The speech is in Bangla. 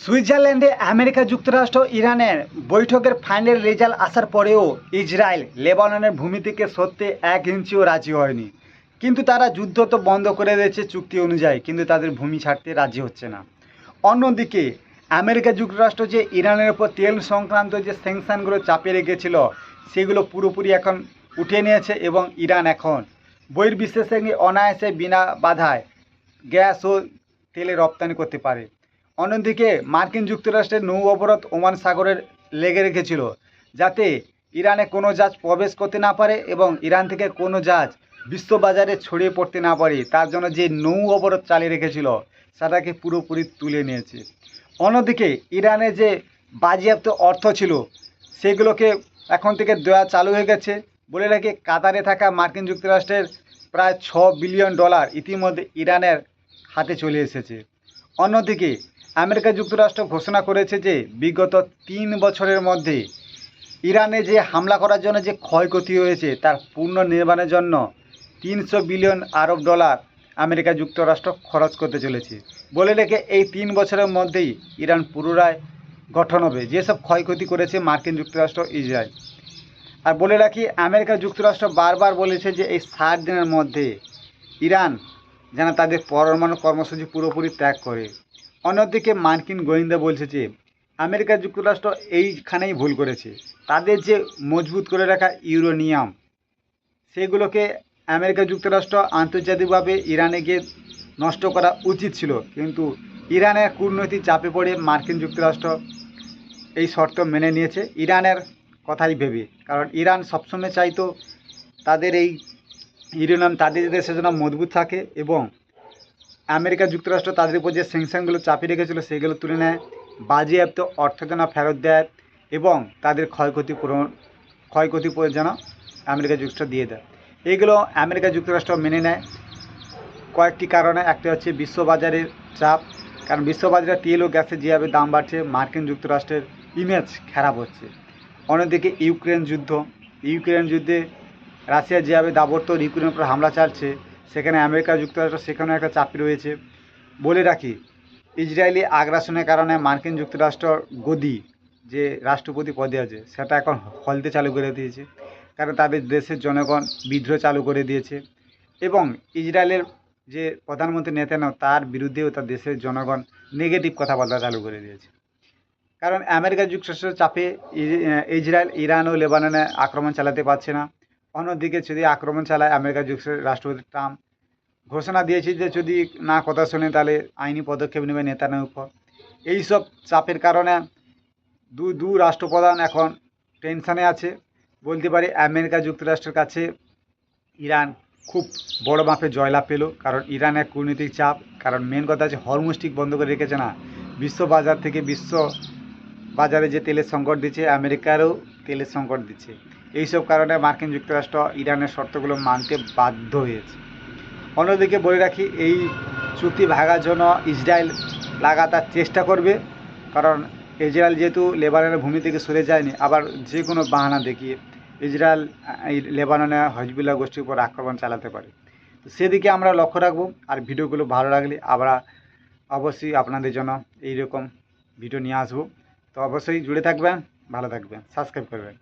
সুইজারল্যান্ডে আমেরিকা যুক্তরাষ্ট্র ইরানের বৈঠকের ফাইনাল রেজাল্ট আসার পরেও ইসরায়েল লেবাননের ভূমি থেকে সরতে 1 ইঞ্চিও রাজি হয়নি। কিন্তু তারা যুদ্ধ তো বন্ধ করে দিয়েছে চুক্তি অনুযায়ী, কিন্তু তাদের ভূমি ছাড়তে রাজি হচ্ছে না। অন্যদিকে আমেরিকা যুক্তরাষ্ট্র যে ইরানের উপর তেল সংক্রান্ত যে স্যাংশনগুলো চাপিয়ে রেখেছিল সেগুলো পুরোপুরি এখন উঠিয়ে নিয়েছে এবং ইরান এখন বহির্বিশ্বের সঙ্গে অনায়াসে বিনা বাধায় গ্যাস ও তেলে রপ্তানি করতে পারে। অন্যদিকে মার্কিন যুক্তরাষ্ট্রের নৌ অবরোধ ওমান সাগরের লেগে রেখেছিল, যাতে ইরানে কোনো জাহাজ প্রবেশ করতে না পারে এবং ইরান থেকে কোনো জাহাজ বিশ্ববাজারে ছড়িয়ে পড়তে না পারে। তার জন্য যে নৌ অবরোধ চালিয়ে রেখেছিল সেটাকে পুরোপুরি তুলে নিয়েছে। অন্যদিকে ইরানে যে বাজেয়াপ্ত অর্থ ছিল সেগুলোকে এখন থেকে দেওয়া চালু হয়ে গেছে। বলে রাখি, কাতারে থাকা মার্কিন যুক্তরাষ্ট্রের প্রায় $6 বিলিয়ন ইতিমধ্যে ইরানের হাতে চলে এসেছে। অন্যদিকে আমেরিকা যুক্তরাষ্ট্র ঘোষণা করেছে যে বিগত 3 বছরের মধ্যে ইরানে যে হামলা করার জন্য যে ক্ষয়ক্ষতি হয়েছে তার পুনর্নির্মাণের জন্য $300 বিলিয়ন আমেরিকা যুক্তরাষ্ট্র খরচ করতে চলেছে। বলে রেখে এই 3 বছরের মধ্যেই ইরান পুনরায় গঠন হবে, যেসব ক্ষয়ক্ষতি করেছে মার্কিন যুক্তরাষ্ট্র ইসরায়েল। আর বলে রাখি, আমেরিকা যুক্তরাষ্ট্র বারবার বলেছে যে এই 60 দিনের মধ্যে ইরান যেন তাদের পরমাণু কর্মসূচি পুরোপুরি ত্যাগ করে। অন্যদিকে মার্কিন গোয়েন্দা বলছে যে আমেরিকা যুক্তরাষ্ট্র এইখানেই ভুল করেছে। তাদের যে মজবুত করে রাখা ইউরেনিয়াম সেগুলোকে আমেরিকা যুক্তরাষ্ট্র আন্তর্জাতিকভাবে ইরানে গিয়ে নষ্ট করা উচিত ছিল, কিন্তু ইরানের কূটনৈতিক চাপে পড়ে মার্কিন যুক্তরাষ্ট্র এই শর্ত মেনে নিয়েছে ইরানের কথাই ভেবে। কারণ ইরান সবসময় চাইতো তাদের এই ইউরেনিয়াম তাদের দেশের জন্য মজবুত থাকে এবং আমেরিকা যুক্তরাষ্ট্র তাদের উপর যে স্যাংশনগুলো চাপিয়ে রেখেছিল সেগুলো তুলে নেয়, বাজেয়াপ্ত অর্থ যেন ফেরত দেয় এবং তাদের ক্ষয়ক্ষতি যেন আমেরিকা যুক্তরাষ্ট্র দিয়ে দেয়। এইগুলো আমেরিকা যুক্তরাষ্ট্র মেনে নেয় কয়েকটি কারণে। একটা হচ্ছে বিশ্ববাজারের চাপ, কারণ বিশ্ববাজারে তেল ও গ্যাসের যেভাবে দাম বাড়ছে মার্কিন যুক্তরাষ্ট্রের ইমেজ খারাপ হচ্ছে। অন্যদিকে ইউক্রেন যুদ্ধে রাশিয়া যেভাবে দাবড়তোড় ইউক্রেনের উপর হামলা চালছে, সেখানে আমেরিকা যুক্তরাষ্ট্র সেখানেও একটা চাপ রয়েছে। বলে রাখি, ইসরায়েলি আগ্রাসনের কারণে মার্কিন যুক্তরাষ্ট্র গদি যে রাষ্ট্রপতি পদে আছে সেটা এখন হলতে চালু করে দিয়েছে, কারণ তাদের দেশের জনগণ বিদ্রোহ চালু করে দিয়েছে এবং ইসরায়েলের যে প্রধানমন্ত্রী নেতানিয়াহু তার বিরুদ্ধেও তার দেশের জনগণ নেগেটিভ কথাবার্তা চালু করে দিয়েছে। কারণ আমেরিকা যুক্তরাষ্ট্রের চাপে ইসরায়েল ইরান ও লেবাননে আক্রমণ চালাতে পারছে না। অন্যদিকে যদি আক্রমণ চালায় আমেরিকা যুক্তরাষ্ট্রের রাষ্ট্রপতি ট্রাম্প ঘোষণা দিয়েছে যে যদি না কথা শোনে তাহলে আইনি পদক্ষেপ নেবে নেতানিয়াহুর উপর। এইসব চাপের কারণে দু রাষ্ট্রপ্রধান এখন টেনশানে আছে। বলতে পারি আমেরিকা যুক্তরাষ্ট্রের কাছে ইরান খুব বড় মাপে জয়লাভ পেল, কারণ ইরানের কূটনৈতিক চাপ। কারণ মেন কথা আছে হরমুজ স্ট্রিট বন্ধ করে রেখেছে না, বিশ্ব বাজারে যে তেলের সংকট দিচ্ছে আমেরিকারও তেলের সংকট দিচ্ছে। এইসব কারণে মার্কিন যুক্তরাষ্ট্র ইরানের শর্তগুলো মানতে বাধ্য হয়েছে। অন্যদিকে বলে রাখি, এই চুক্তি ভাঙার জন্য ইসরায়েল লাগাতার চেষ্টা করবে, কারণ ইসরায়েল যেহেতু লেবাননের ভূমি থেকে সরে যায়নি, আবার যে কোনো বাহানা দেখিয়ে ইসরায়েল এই লেবাননে হিজবুল্লাহ গোষ্ঠীর উপর আক্রমণ চালাতে পারে। তো সেদিকে আমরা লক্ষ্য রাখবো। আর ভিডিওগুলো ভালো লাগলে আমরা অবশ্যই আপনাদের জন্য এইরকম ভিডিও নিয়ে আসবো। তো অবশ্যই জুড়ে থাকবেন, ভালো থাকবেন, সাবস্ক্রাইব করবেন।